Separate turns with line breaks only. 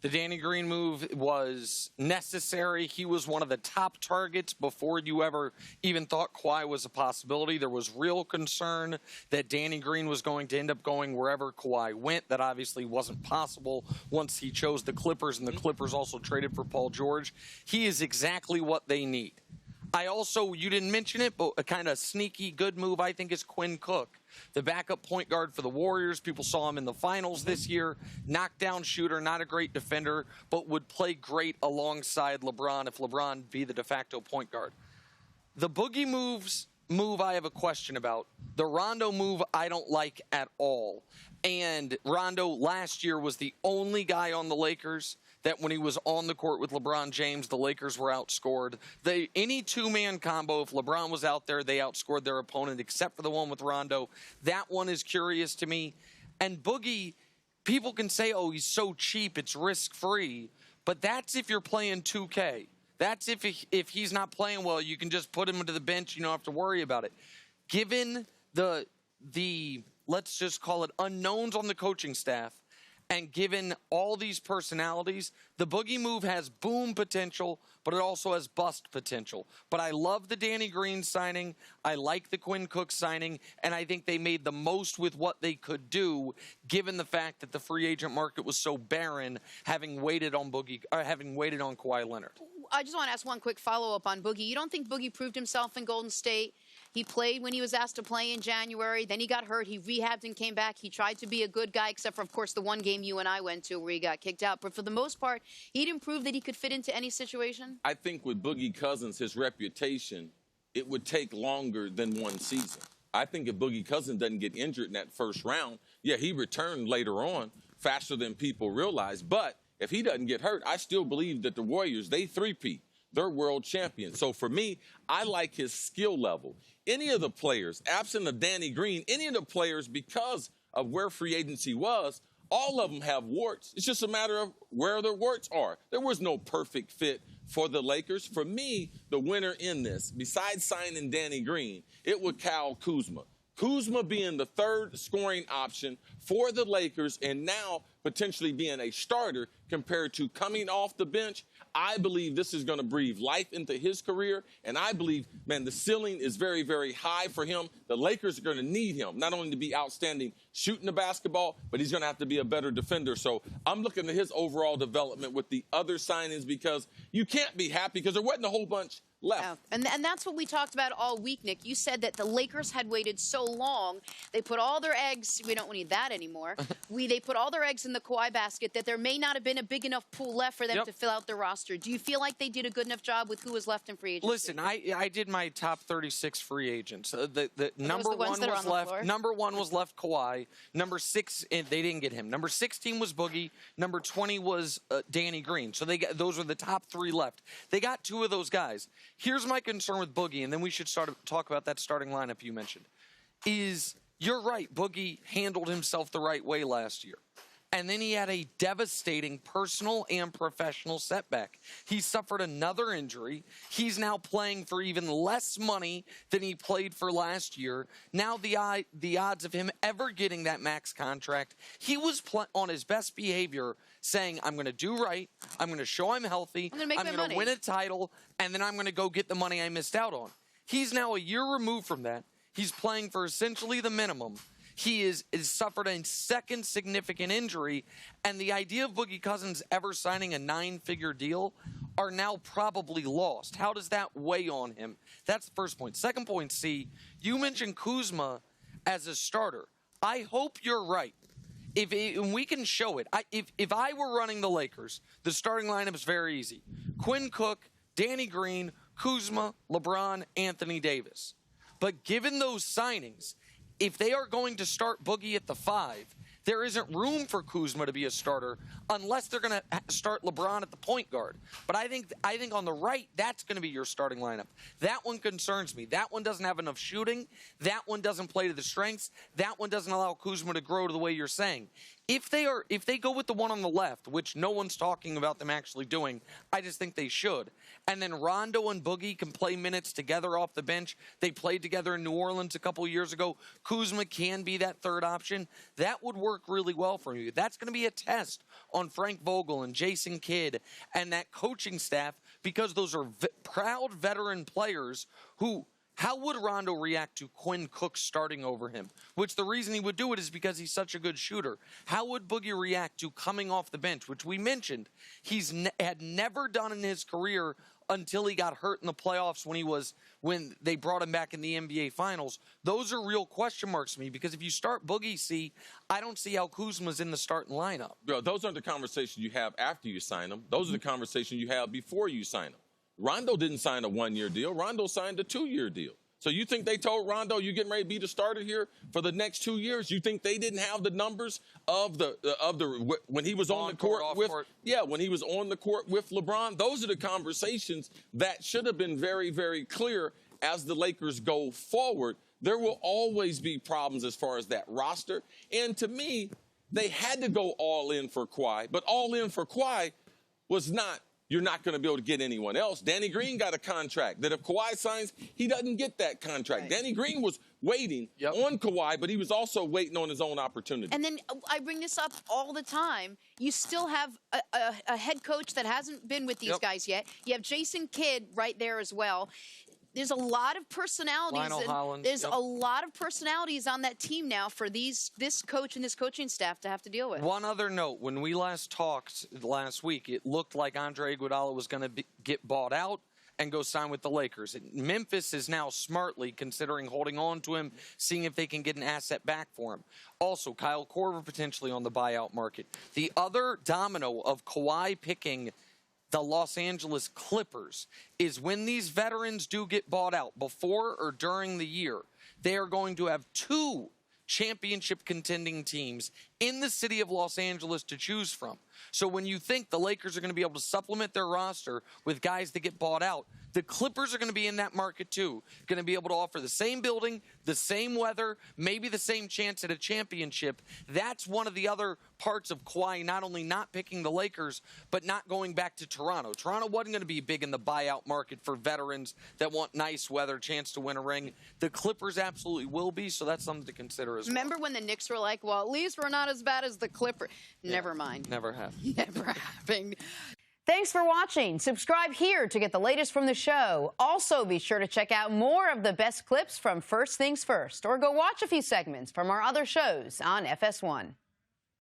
The Danny Green move was necessary. He was one of the top targets before you ever even thought Kawhi was a possibility. There was real concern that Danny Green was going to end up going wherever Kawhi went. That obviously wasn't possible once he chose the Clippers, and the Clippers also traded for Paul George. He is exactly what they need. I also, you didn't mention it, but a kind of sneaky good move, I think, is Quinn Cook, the backup point guard for the Warriors. People saw him in the finals this year. Knockdown shooter, not a great defender, but would play great alongside LeBron if LeBron be the de facto point guard. The Boogie move I have a question about. The Rondo move I don't like at all. And Rondo last year was the only guy on the Lakers that when he was on the court with LeBron James, the Lakers were outscored. Any two-man combo, if LeBron was out there, they outscored their opponent, except for the one with Rondo. That one is curious to me. And Boogie, people can say, oh, he's so cheap, it's risk-free. But that's if you're playing 2K. That's if he's not playing well, you can just put him into the bench. You don't have to worry about it. Given the let's just call it unknowns on the coaching staff, and given all these personalities, the Boogie move has boom potential, but it also has bust potential. But I love the Danny Green signing. I like the Quinn Cook signing, and I think they made the most with what they could do, given the fact that the free agent market was so barren, having waited on Kawhi Leonard.
I just want to ask one quick follow-up on Boogie. You don't think Boogie proved himself in Golden State? He played when he was asked to play in January. Then he got hurt. He rehabbed and came back. He tried to be a good guy, except for, of course, the one game you and I went to where he got kicked out. But for the most part, he didn't prove that he could fit into any situation.
I think with Boogie Cousins, his reputation, it would take longer than one season. I think if Boogie Cousins doesn't get injured in that first round, yeah, he returned later on faster than people realize. But if he doesn't get hurt, I still believe that the Warriors, they three-peat. They're world champions. So for me, I like his skill level. Any of the players, absent of Danny Green, any of the players, because of where free agency was, all of them have warts. It's just a matter of where their warts are. There was no perfect fit for the Lakers. For me, the winner in this, besides signing Danny Green, it was Kyle Kuzma. Kuzma being the third scoring option for the Lakers and now potentially being a starter compared to coming off the bench. I believe this is going to breathe life into his career, and I believe, man, the ceiling is very, very high for him. The Lakers are going to need him, not only to be outstanding shooting the basketball, but he's going to have to be a better defender. So I'm looking at his overall development with the other signings because you can't be happy because there wasn't a whole bunch left.
Yeah. And that's what we talked about all week, Nick. You said that the Lakers had waited so long. They put all their eggs, we don't need that anymore. They put all their eggs in the Kawhi basket that there may not have been a big enough pool left for them to fill out their roster. Do you feel like they did a good enough job with who was left in free agency?
Listen, I did my top 36 free agents. The number one was left. Number one was left Kawhi. Number 6, they didn't get him. Number 16 was Boogie. Number 20 was Danny Green. So those were the top 3 left. They got 2 of those guys. Here's my concern with Boogie, and then we should start to talk about that starting lineup you mentioned, is you're right, Boogie handled himself the right way last year. And then he had a devastating personal and professional setback. He suffered another injury. He's now playing for even less money than he played for last year. Now the odds of him ever getting that max contract, he was on his best behavior saying, I'm going to do right, I'm going to show I'm healthy, I'm going to win a title, and then I'm going to go get the money I missed out on. He's now a year removed from that. He's playing for essentially the minimum. He is suffered a second significant injury, and the idea of Boogie Cousins ever signing a 9-figure deal are now probably lost. How does that weigh on him? That's the first point. Second point, C, you mentioned Kuzma as a starter. I hope you're right. And we can show it. If I were running the Lakers, the starting lineup is very easy. Quinn Cook, Danny Green, Kuzma, LeBron, Anthony Davis. But given those signings, if they are going to start Boogie at the 5, there isn't room for Kuzma to be a starter unless they're going to start LeBron at the point guard. But I think on the right, that's going to be your starting lineup. That one concerns me. That one doesn't have enough shooting. That one doesn't play to the strengths. That one doesn't allow Kuzma to grow to the way you're saying. If they go with the one on the left, which no one's talking about them actually doing, I just think they should. And then Rondo and Boogie can play minutes together off the bench. They played together in New Orleans a couple years ago. Kuzma can be that third option. That would work really well for you. That's going to be a test on Frank Vogel and Jason Kidd and that coaching staff, because those are proud veteran players who. How would Rondo react to Quinn Cook starting over him? Which the reason he would do it is because he's such a good shooter. How would Boogie react to coming off the bench, which we mentioned had never done in his career until he got hurt in the playoffs when they brought him back in the NBA Finals? Those are real question marks to me, because if you start Boogie, I don't see how Kuzma's in the starting lineup.
Bro, those aren't the conversations you have after you sign them. Those are the conversations you have before you sign them. Rondo didn't sign a one-year deal. Rondo signed a 2-year deal. So you think they told Rondo, you're getting ready to be the starter here for the next 2 years? You think they didn't have the numbers of the when he was on the court with when he was on the court with LeBron? Those are the conversations that should have been very, very clear as the Lakers go forward. There will always be problems as far as that roster. And to me, they had to go all in for Kawhi, but all in for Kawhi was not. You're not going to be able to get anyone else. Danny Green got a contract that if Kawhi signs, he doesn't get that contract. Right. Danny Green was waiting on Kawhi, but he was also waiting on his own opportunity.
And then I bring this up all the time. You still have a head coach that hasn't been with these guys yet. You have Jason Kidd right there as well. There's a lot of personalities. There's a lot of personalities on that team now for this coach and this coaching staff to have to deal with.
One other note: when we last talked last week, it looked like Andre Iguodala was going to get bought out and go sign with the Lakers. Memphis is now smartly considering holding on to him, seeing if they can get an asset back for him. Also, Kyle Korver potentially on the buyout market. The other domino of Kawhi picking the Los Angeles Clippers is when these veterans do get bought out, before or during the year, they are going to have 2 championship contending teams in the city of Los Angeles to choose from. So when you think the Lakers are going to be able to supplement their roster with guys that get bought out, the Clippers are going to be in that market too. Going to be able to offer the same building, the same weather, maybe the same chance at a championship. That's one of the other parts of Kawhi not only not picking the Lakers, but not going back to Toronto. Toronto wasn't going to be big in the buyout market for veterans that want nice weather, chance to win a ring. The Clippers absolutely will be, so that's something to consider as well.
Remember when the Knicks were like, well, at least we're not as bad as the Clippers. Yeah. Never mind.
Never have.
Never happened.
Thanks for watching. Subscribe here to get the latest from the show. Also, be sure to check out more of the best clips from First Things First, or go watch a few segments from our other shows on FS1.